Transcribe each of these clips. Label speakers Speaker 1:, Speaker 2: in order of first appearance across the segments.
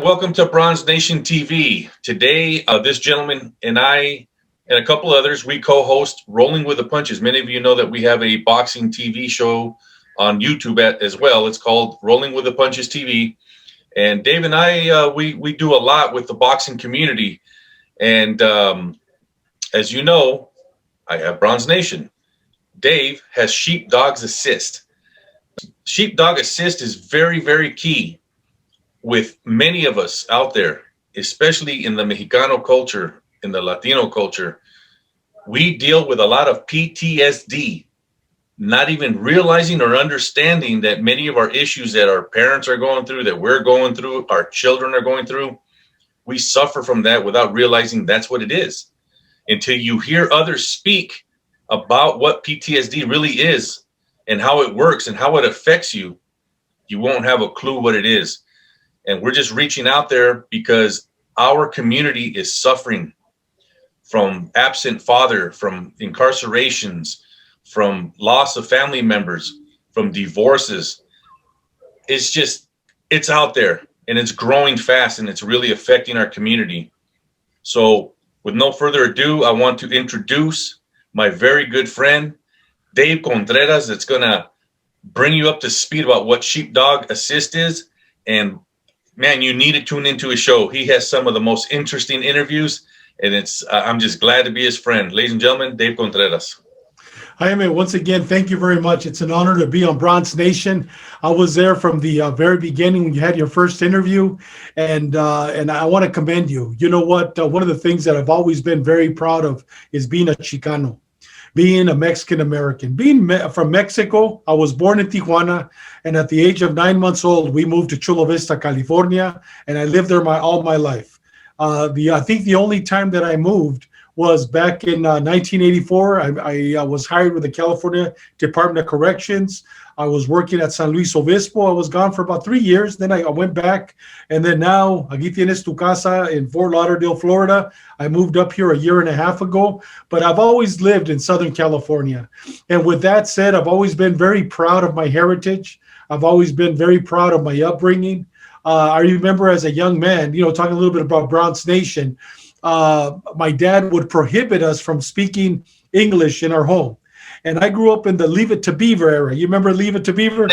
Speaker 1: Welcome to Bronze Nation TV. Today, this gentleman and I and a couple others, we co-host Rolling with the Punches. Many of you know that we have a boxing TV show on YouTube as well. It's called Rolling with the Punches TV. And Dave and I, we do a lot with the boxing community. And as you know, I have Bronze Nation. Dave has Sheepdog's Assist. Sheepdog Assist is very, very key with many of us out there, especially in the Chicano culture, in the Latino culture. We deal with a lot of PTSD, not even realizing or understanding that many of our issues that our parents are going through, that we're going through, our children are going through, we suffer from that without realizing that's what it is. Until you hear others speak about what PTSD really is and how it works and how it affects you, you won't have a clue what it is. And we're just reaching out there because our community is suffering from absent father, from incarcerations, from loss of family members, from divorces. It's out there and it's growing fast and it's really affecting our community. So with no further ado, I want to introduce my very good friend, Dave Contreras, that's going to bring you up to speed about what Sheepdog Assist is. And man, you need to tune into his show. He has some of the most interesting interviews, and I'm just glad to be his friend. Ladies and gentlemen, Dave Contreras.
Speaker 2: Jaime, once again, thank you very much. It's an honor to be on Bronze Nation. I was there from the very beginning when you had your first interview, and I want to commend you. You know what? One of the things that I've always been very proud of is being a Chicano, being a Mexican-American. Being from Mexico, I was born in Tijuana, and at the age of 9 months old, we moved to Chula Vista, California, and I lived there all my life. I think the only time that I moved was back in 1984. I was hired with the California Department of Corrections. I was working at San Luis Obispo. I was gone for about 3 years. Then I went back. And then now, aquí tienes tu casa in Fort Lauderdale, Florida. I moved up here a year and a half ago. But I've always lived in Southern California. And with that said, I've always been very proud of my heritage. I've always been very proud of my upbringing. I remember as a young man, talking a little bit about Bronze Nation, my dad would prohibit us from speaking English in our home. And I grew up in the Leave It to Beaver era. You remember Leave It to Beaver?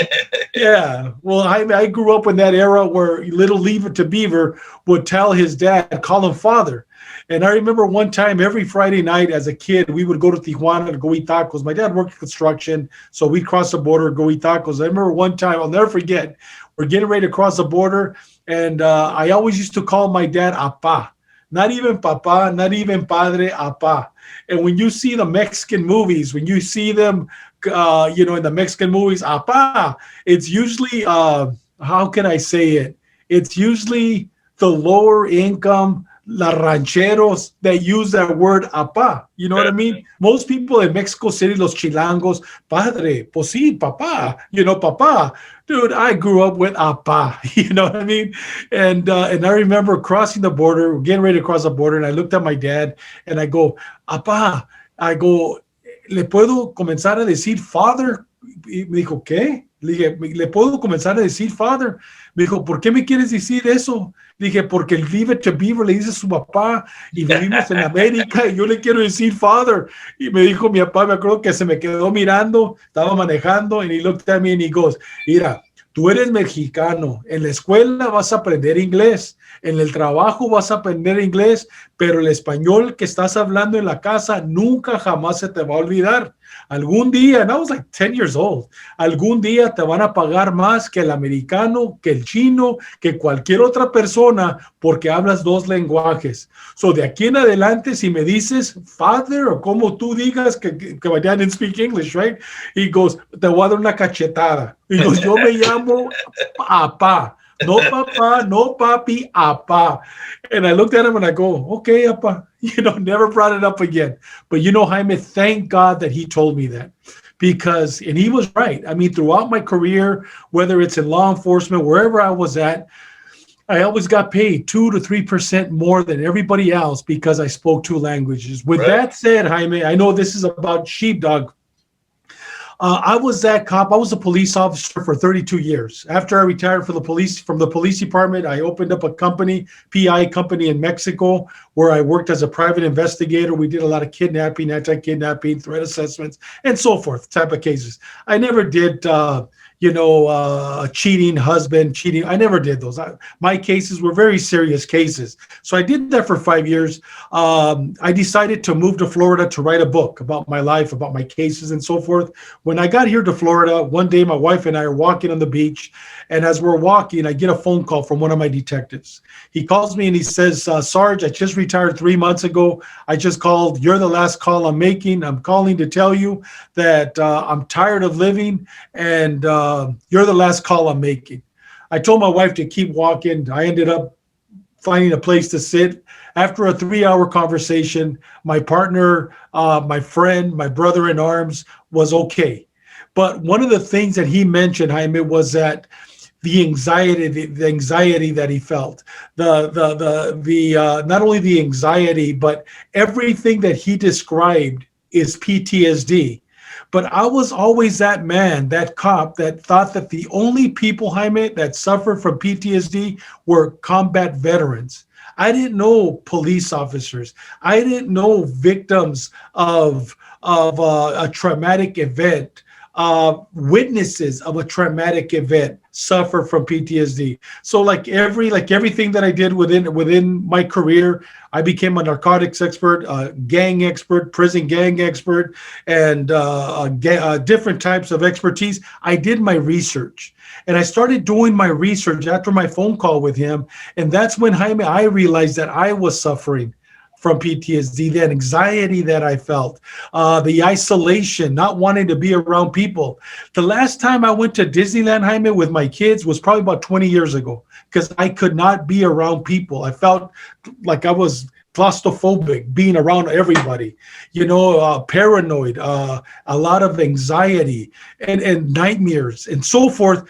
Speaker 2: Yeah. Well, I grew up in that era where little Leave It to Beaver would tell his dad, call him father. And I remember one time every Friday night as a kid, we would go to Tijuana to go eat tacos. My dad worked in construction, so we'd cross the border, go eat tacos. I remember one time, I'll never forget, we're getting ready to cross the border, and I always used to call my dad Apa. Not even Papa, not even Padre, Apa. And when you see the Mexican movies, when you see them, in the Mexican movies, Apa, it's usually, how can I say it? It's usually the lower income, la rancheros that use that word apa. You know what I mean? Most people in Mexico City, los chilangos, padre, pues sí, papá, papá. Dude, I grew up with apa, you know what I mean? And I remember crossing the border, getting ready to cross the border, and I looked at my dad and I go, apa, I go, ¿le puedo comenzar a decir father? Y me dijo, ¿qué? Le dije, ¿le puedo comenzar a decir father? Me dijo, ¿por qué me quieres decir eso? Le dije, porque el Leave It to Beaver le dice a su papá y vivimos en América y yo le quiero decir father. Y me dijo mi papá, me acuerdo que se me quedó mirando, estaba manejando, and he looked at me and he goes, mira, tú eres mexicano, en la escuela vas a aprender inglés, en el trabajo vas a aprender inglés, pero el español que estás hablando en la casa nunca jamás se te va a olvidar. Algún día, and I was like 10 years old, algún día te van a pagar más que el americano, que el chino, que cualquier otra persona porque hablas dos lenguajes. So de aquí en adelante, si me dices father o como tú digas que my dad didn't speak English, right? He goes, te voy a dar una cachetada. He goes, yo me llamo Apa. No papa, no papi, apa. And I looked at him and I go, okay, apa. Never brought it up again. But Jaime, thank God that he told me that. Because, and he was right. I mean, throughout my career, whether it's in law enforcement, wherever I was at, I always got paid 2 to 3% more than everybody else because I spoke 2 languages. With that said, Jaime, I know this is about Sheepdog. I was that cop. I was a police officer for 32 years. After I retired from the police department, I opened up a company, PI company in Mexico, where I worked as a private investigator. We did a lot of kidnapping, anti-kidnapping, threat assessments, and so forth, type of cases. I never did, cheating, husband cheating. I never did those. My cases were very serious cases. So I did that for 5 years. I decided to move to Florida to write a book about my life, about my cases, and so forth. When I got here to Florida, one day my wife and I are walking on the beach, and as we're walking, I get a phone call from one of my detectives. He calls me and he says, Sarge, I just retired 3 months ago. I just called. You're the last call I'm making. I'm calling to tell you that I'm tired of living, and you're the last call I'm making. I told my wife to keep walking. I ended up finding a place to sit. After a 3-hour conversation, my partner, my friend, my brother in arms was okay. But one of the things that he mentioned, Jaime, was that the anxiety that he felt, the not only the anxiety, but everything that he described is PTSD. But I was always that man, that cop that thought that the only people, Jaime, that suffered from PTSD were combat veterans. I didn't know police officers. I didn't know victims of a traumatic event, witnesses of a traumatic event suffer from PTSD. So like everything that I did within my career, I became a narcotics expert, gang expert, prison gang expert, and different types of expertise. I did my research. And I started doing my research after my phone call with him. And that's when, Jaime, I realized that I was suffering from PTSD, that anxiety that I felt, the isolation, not wanting to be around people. The last time I went to Disneyland, Jaime, with my kids was probably about 20 years ago, because I could not be around people. I felt like I was claustrophobic being around everybody, paranoid, a lot of anxiety and nightmares and so forth.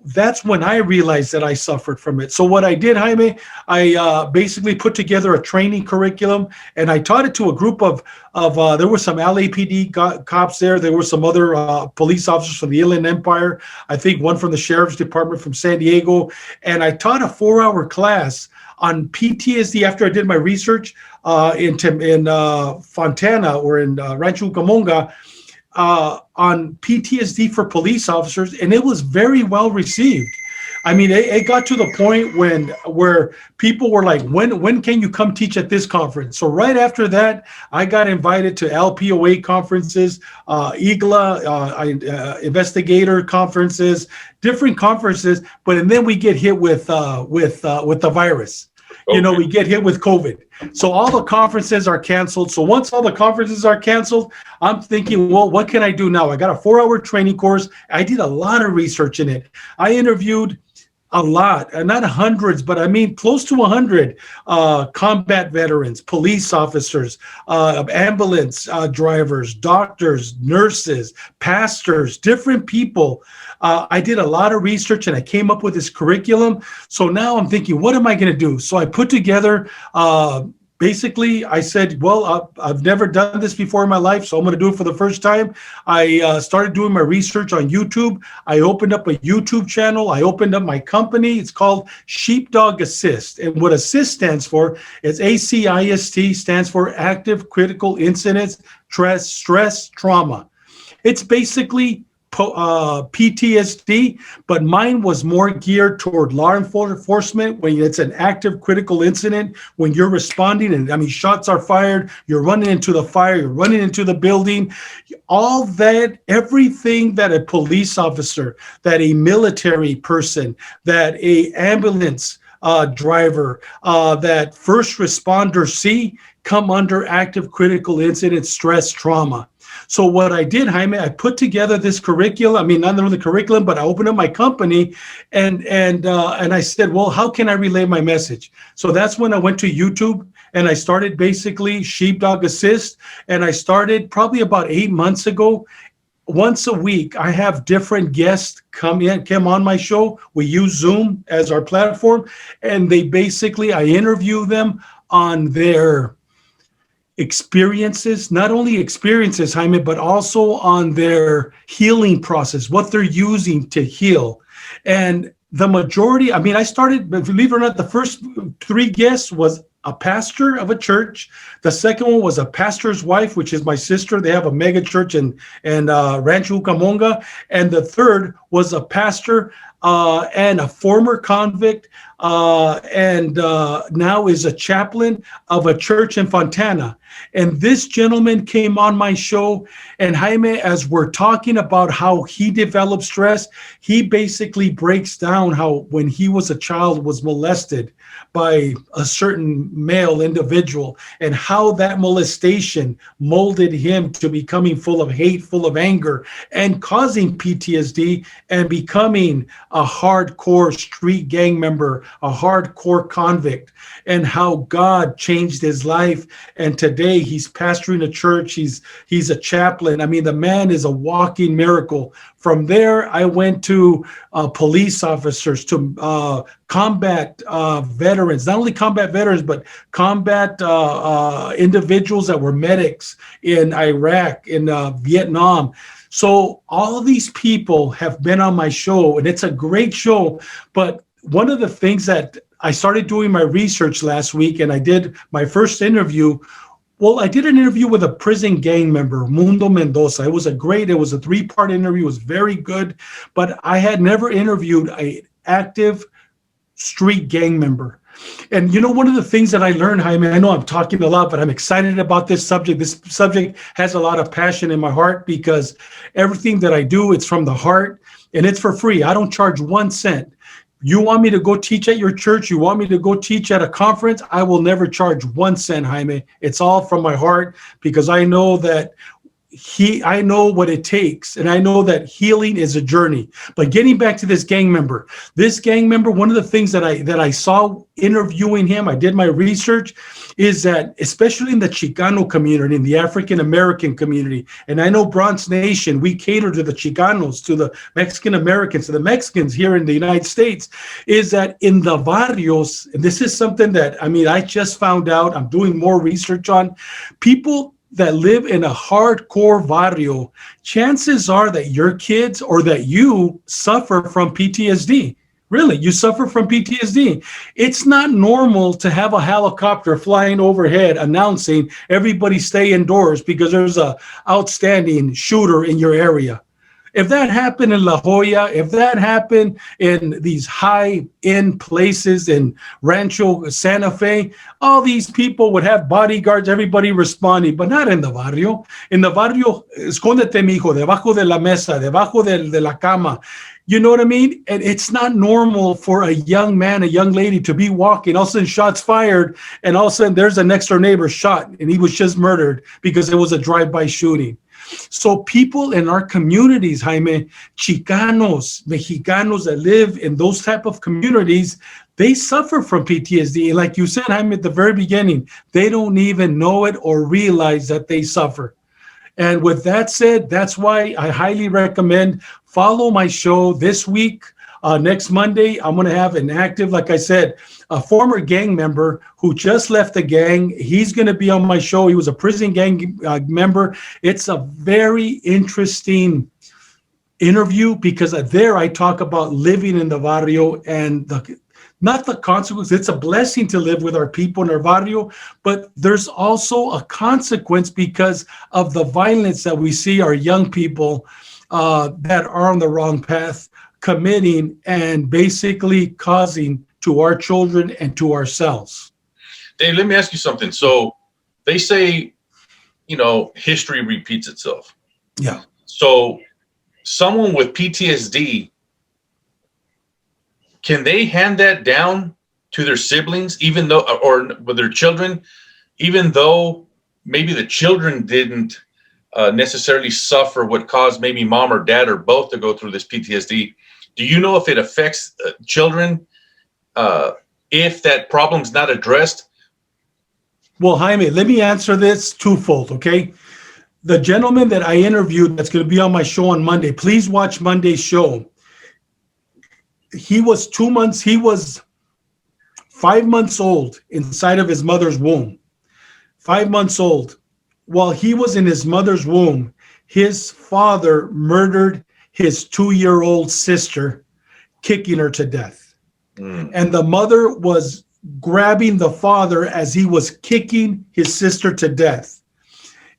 Speaker 2: That's when I realized that I suffered from it. So what I did, Jaime, I basically put together a training curriculum, and I taught it to a group of there were some LAPD cops there. There were some other police officers from the Inland Empire. I think one from the Sheriff's Department from San Diego. And I taught a 4-hour class on PTSD after I did my research in Fontana, or in Rancho Cucamonga, on PTSD for police officers, and it was very well received. I mean, it got to the point where people were like, when can you come teach at this conference? So right after that, I got invited to LPOA conferences, IGLA, investigator conferences, different conferences. And then we get hit with the virus. Okay. We get hit with COVID. So all the conferences are canceled. So once all the conferences are canceled, I'm thinking, well, what can I do now? I got a 4-hour training course. I did a lot of research in it. I interviewed a lot, and not hundreds, but I mean close to 100 combat veterans, police officers, ambulance drivers, doctors, nurses, pastors, different people. I did a lot of research, and I came up with this curriculum. So now I'm thinking, what am I going to do? So I put together basically, I said, well, I've never done this before in my life, so I'm going to do it for the first time. I started doing my research on YouTube. I opened up a YouTube channel. I opened up my company. It's called Sheepdog Assist. And what Assist stands for is ACIST, stands for Active Critical Incidents Stress Trauma. It's basically PTSD, but mine was more geared toward law enforcement. When it's an active critical incident, when you're responding, and I mean, shots are fired, you're running into the fire, you're running into the building, all that, everything that a police officer, that a military person, that a ambulance driver, that first responders see, come under active critical incident stress trauma. So what I did, Jaime, I put together this curriculum. I mean, not only the curriculum, but I opened up my company, and I said, well, how can I relay my message? So that's when I went to YouTube, and I started basically Sheepdog Assist, and I started probably about 8 months ago. Once a week, I have different guests come on my show. We use Zoom as our platform, and I interview them on their experiences, not only experiences, Jaime, but also on their healing process, what they're using to heal. And the majority, I mean, I started, believe it or not, the first three guests was a pastor of a church. The second one was a pastor's wife, which is my sister. They have a mega church in Rancho Cucamonga. And the third was a pastor and a former convict, and now is a chaplain of a church in Fontana. And this gentleman came on my show, and Jaime, as we're talking about how he developed stress, he basically breaks down how when he was a child was molested by a certain male individual, and how that molestation molded him to becoming full of hate, full of anger, and causing PTSD, and becoming a hardcore street gang member, a hardcore convict, and how God changed his life. And today he's pastoring a church. He's a chaplain. I mean, the man is a walking miracle. From there, I went to police officers, to combat veterans, not only combat veterans, but combat individuals that were medics in Iraq, in Vietnam. So all of these people have been on my show, and it's a great show. But one of the things that I started doing my research last week, and I did my first interview. Well, I did an interview with a prison gang member, Mundo Mendoza. It was a 3-part interview. It was very good, but I had never interviewed an active street gang member. And you know, one of the things that I learned, Jaime, I know I'm talking a lot, but I'm excited about this subject. This subject has a lot of passion in my heart, because everything that I do, it's from the heart, and it's for free. I don't charge 1 cent. You want me to go teach at your church? You want me to go teach at a conference? I will never charge 1 cent, Jaime. It's all from my heart, because I know that I know what it takes, and I know that healing is a journey. But getting back to this gang member, one of the things that I saw interviewing him, I did my research, is that especially in the Chicano community, in the African American community, and I know Bronx Nation, we cater to the Chicanos, to the Mexican Americans, to the Mexicans here in the United States, is that in the barrios, and this is something that, I mean, I just found out, I'm doing more research on, people that live in a hardcore barrio, chances are that your kids or that you suffer from PTSD. Really, you suffer from PTSD. It's not normal to have a helicopter flying overhead announcing everybody stay indoors because there's a outstanding shooter in your area. If that happened in La Jolla, if that happened in these high-end places in Rancho Santa Fe, all these people would have bodyguards, everybody responding, but not in the barrio. In the barrio, escóndete, mijo, debajo de la mesa, debajo de la cama. You know what I mean? And it's not normal for a young man, a young lady to be walking, all of a sudden shots fired, and all of a sudden there's a next door neighbor shot, and he was just murdered because it was a drive-by shooting. So people in our communities, Jaime, Chicanos, Mexicanos that live in those type of communities, they suffer from PTSD. And like you said, Jaime, at the very beginning, they don't even know it or realize that they suffer. And with that said, that's why I highly recommend follow my show this week. Next Monday, I'm going to have an active, like I said, a former gang member who just left the gang. He's going to be on my show. He was a prison gang member. It's a very interesting interview because there I talk about living in the barrio and not the consequence. It's a blessing to live with our people in our barrio, but there's also a consequence because of the violence that we see our young people that are on the wrong path committing and basically causing to our children and to ourselves.
Speaker 1: Dave, let me ask you something. So they say, history repeats itself.
Speaker 2: Yeah.
Speaker 1: So someone with PTSD, can they hand that down to their siblings, even though, or with their children, even though maybe the children didn't necessarily suffer what caused maybe mom or dad or both to go through this PTSD? Do you know if it affects children if that problem's not addressed?
Speaker 2: Well, Jaime, let me answer this twofold, okay? The gentleman that I interviewed that's going to be on my show on Monday, please watch Monday's show. He was 5 months old inside of his mother's womb. 5 months old. While he was in his mother's womb, his father murdered his 2-year-old sister, kicking her to death.
Speaker 1: Mm.
Speaker 2: And the mother was grabbing the father as he was kicking his sister to death.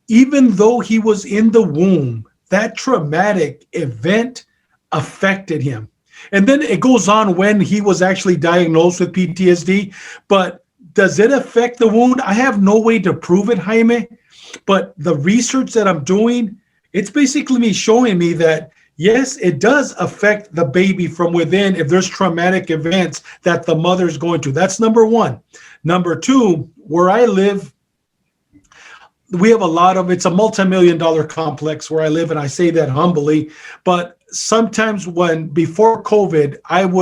Speaker 2: Even though he was in the womb, that traumatic event affected him. And then it goes on when he was actually diagnosed with PTSD. But does it affect the wound? I have no way to prove it, Jaime. But the research that I'm doing, it's basically me showing me that yes, it does affect the baby from within if there's traumatic events that the mother's going to. That's number one. Number two, where I live, we have a lot of, it's a multi-million-dollar complex where I live, and I say that humbly. But sometimes when before COVID, I'm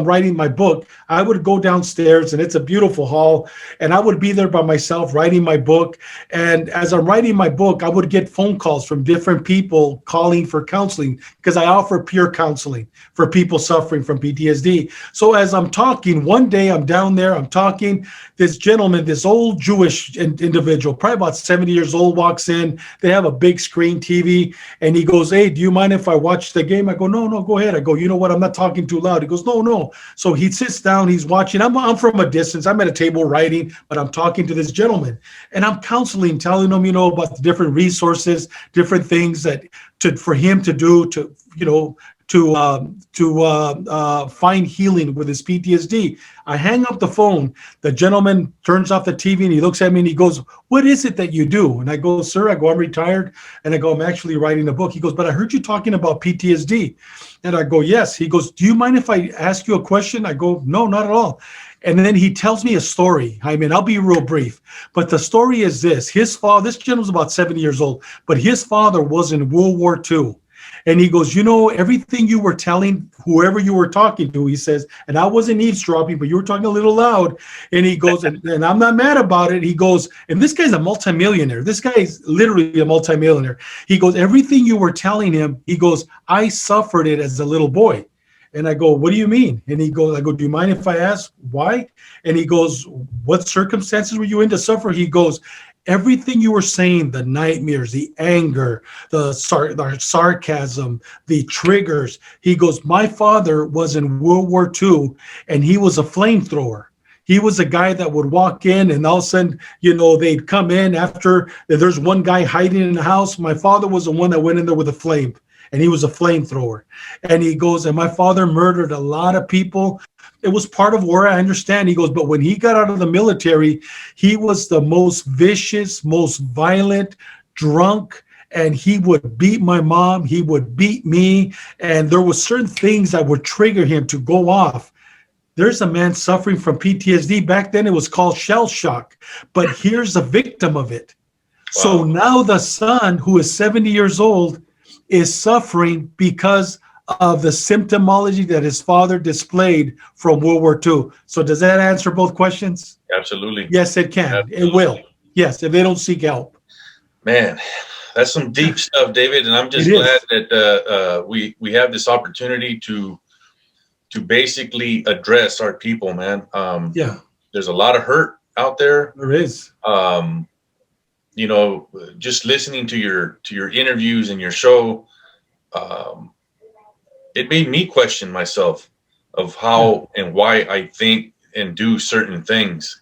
Speaker 2: writing my book, I would go downstairs, and it's a beautiful hall, and I would be there by myself writing my book. And as I'm writing my book, I would get phone calls from different people calling for counseling, because I offer peer counseling for people suffering from PTSD. So as I'm talking, one day I'm down there, I'm talking, this gentleman, this old Jewish individual, probably about 70 years old, walks in. They have a big screen TV, and he goes, "Hey, do you mind if I watch the game?" I go, "No, go ahead." I go, "You know what? I'm not talking too loud." He goes, "No." So he sits down, he's watching. I'm from a distance. I'm at a table writing, but I'm talking to this gentleman, and I'm counseling, telling him, about the different resources, different things that for him to do to, find healing with his PTSD. I hang up the phone. The gentleman turns off the TV, and he looks at me and he goes, "What is it that you do?" And I go, "Sir," I go, "I'm retired." And I go, "I'm actually writing a book." He goes, "But I heard you talking about PTSD." And I go, "Yes." He goes, "Do you mind if I ask you a question?" I go, "No, not at all." And then he tells me a story. I mean, I'll be real brief, but the story is this. His father, this gentleman was about 70 years old, but his father was in World War II. And he goes, "Everything you were telling whoever you were talking to," he says, "and I wasn't eavesdropping, but you were talking a little loud." And he goes, and I'm not mad about it. He goes, and this guy's a multimillionaire. This guy is literally a multimillionaire. He goes, "Everything you were telling him," he goes, "I suffered it as a little boy." And I go, "What do you mean?" And he goes, I go, "Do you mind if I ask why?" And he goes, "What circumstances were you in to suffer?" He goes, "Everything you were saying, the nightmares, the anger, the sarcasm, the triggers." He goes, "My father was in World War II, and he was a flamethrower. He was a guy that would walk in, and all of a sudden, they'd come in after there's one guy hiding in the house. My father was the one that went in there with a flame, and he was a flamethrower." And he goes, "And my father murdered a lot of people. It was part of war, I understand." He goes, "But when he got out of the military, he was the most vicious, most violent, drunk, and he would beat my mom. He would beat me. And there were certain things that would trigger him to go off." There's a man suffering from PTSD. Back then it was called shell shock, but here's a victim of it. Wow. So now the son, who is 70 years old, is suffering because of the symptomology that his father displayed from World War II. So does that answer both questions?
Speaker 1: Absolutely.
Speaker 2: Yes, it can. Absolutely. It will. Yes, if they don't seek help.
Speaker 1: Man, that's some deep stuff, David. And I'm just glad that we have this opportunity to basically address our people, man. There's a lot of hurt out there.
Speaker 2: There is.
Speaker 1: Just listening to your interviews and your show, it made me question myself of how and why I think and do certain things,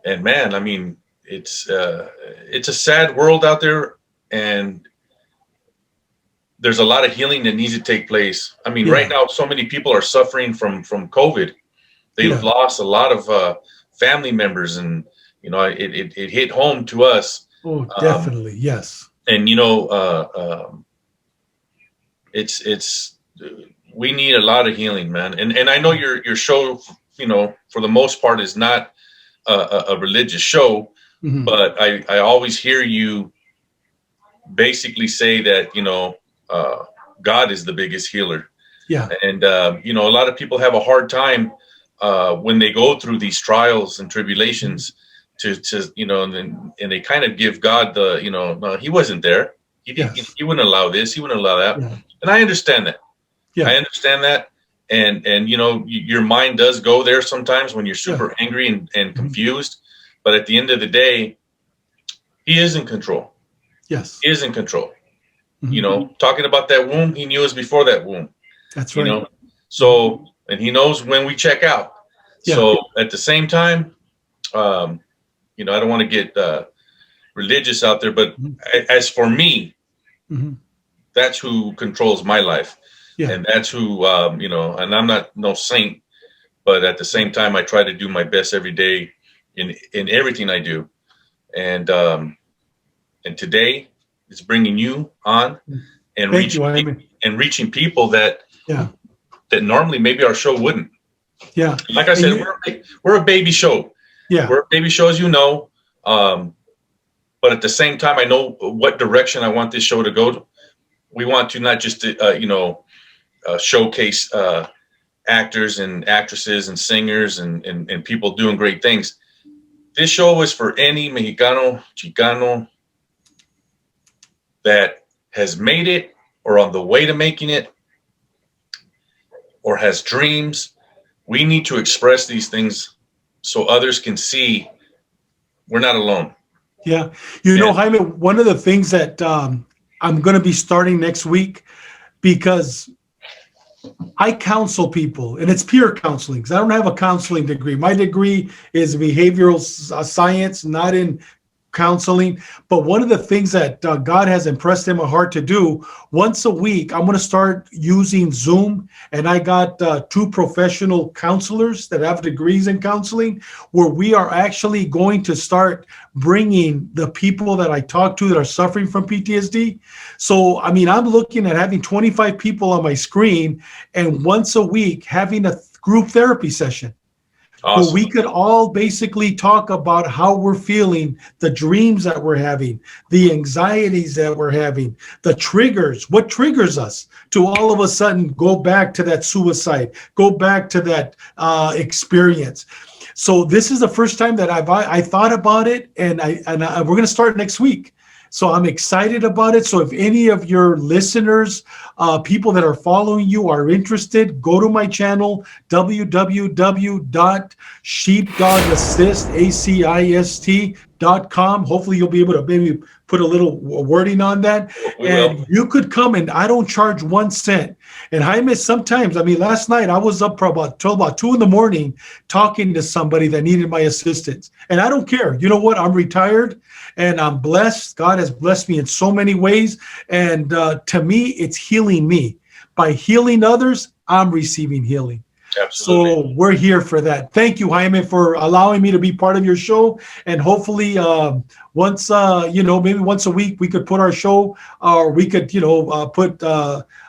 Speaker 1: and man, I mean, it's a sad world out there, and there's a lot of healing that needs to take place. I mean, right now, so many people are suffering from COVID. They've lost a lot of family members, and it hit home to us.
Speaker 2: Oh, definitely, yes.
Speaker 1: And it's we need a lot of healing, man. And I know your show, for the most part, is not a religious show, but I always hear you basically say that God is the biggest healer. Yeah. And a lot of people have a hard time when they go through these trials and tribulations to and they kind of give God the no, he wasn't there. He wouldn't allow this. He wouldn't allow that. Yeah. And I understand that. Yeah. I understand that. And your mind does go there sometimes when you're super angry and confused. But at the end of the day, he is in control.
Speaker 2: Yes.
Speaker 1: He is in control.
Speaker 2: Mhm.
Speaker 1: You know, talking about that womb, he knew us before that womb.
Speaker 2: That's
Speaker 1: You
Speaker 2: right.
Speaker 1: know, so, and he knows when we check out.
Speaker 2: Yeah.
Speaker 1: So at the same time, you know, I don't want to get religious out there, but
Speaker 2: Mhm.
Speaker 1: as for me,
Speaker 2: Mhm.
Speaker 1: that's who controls my life.
Speaker 2: Yeah.
Speaker 1: And that's who, you know, and I'm not no saint, but at the same time, I try to do my best every day in everything I do. And today it's bringing you on and
Speaker 2: Thank you, Jaime.
Speaker 1: reaching people that
Speaker 2: Yeah.
Speaker 1: normally maybe our show wouldn't.
Speaker 2: Yeah.
Speaker 1: Like I
Speaker 2: And
Speaker 1: said,
Speaker 2: you,
Speaker 1: we're a baby show.
Speaker 2: yeah.
Speaker 1: We're a baby show, as you know. But at the same time, I know what direction I want this show to go. We want to not just you know, showcase actors and actresses and singers and people doing great things. This show is for any Mexicano, Chicano that has made it or on the way to making it or has dreams. We need to express these things so others can see we're not alone.
Speaker 2: Yeah. You know,
Speaker 1: And
Speaker 2: Jaime, one of the things that I'm going to be starting next week, because I counsel people, and it's peer counseling because I don't have a counseling degree. My degree is behavioral science, not in counseling. But one of the things that God has impressed in my heart to do once a week, I'm going to start using Zoom. And I got two professional counselors that have degrees in counseling, where we are actually going to start bringing the people that I talk to that are suffering from PTSD. So, I mean, I'm looking at having 25 people on my screen and once a week having a group therapy session where
Speaker 1: awesome.
Speaker 2: we could all basically talk about how we're feeling, the dreams that we're having, the anxieties that we're having, the triggers, what triggers us to all of a sudden go back to that suicide, go back to that experience. So this is the first time that I thought about it, and we're going to start next week. So I'm excited about it. So if any of your listeners, people that are following you are interested, go to my channel, www.sheepdogassist.com. Hopefully you'll be able to maybe put a little wording on that.
Speaker 1: We will.
Speaker 2: And you could come, and I don't charge 1 cent. And Jaime, sometimes, I mean, last night I was up for till about 2 a.m. talking to somebody that needed my assistance. And I don't care. You know what? I'm retired and I'm blessed. God has blessed me in so many ways. And to me, it's healing me. By healing others, I'm receiving healing.
Speaker 1: Absolutely.
Speaker 2: So we're here for that. Thank you, Jaime, for allowing me to be part of your show. And hopefully, once you know, maybe once a week, we could put our show, or we could, you know,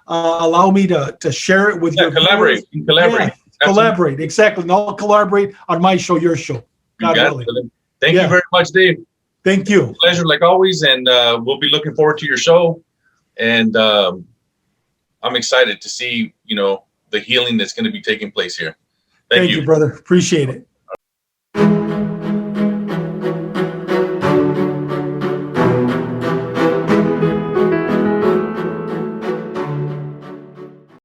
Speaker 2: allow me to share it with your
Speaker 1: Collaborate.
Speaker 2: viewers.
Speaker 1: Collaborate.
Speaker 2: Yeah, collaborate, exactly. And I'll collaborate on my show, your show.
Speaker 1: You
Speaker 2: God
Speaker 1: got
Speaker 2: willing.
Speaker 1: it. Thank you
Speaker 2: Yeah.
Speaker 1: very much, Dave.
Speaker 2: Thank you.
Speaker 1: Pleasure like always, and we'll be looking forward to your show. And I'm excited to see, you know, the healing that's going to be taking place here. Thank
Speaker 2: Thank
Speaker 1: you.
Speaker 2: you, brother. Appreciate it.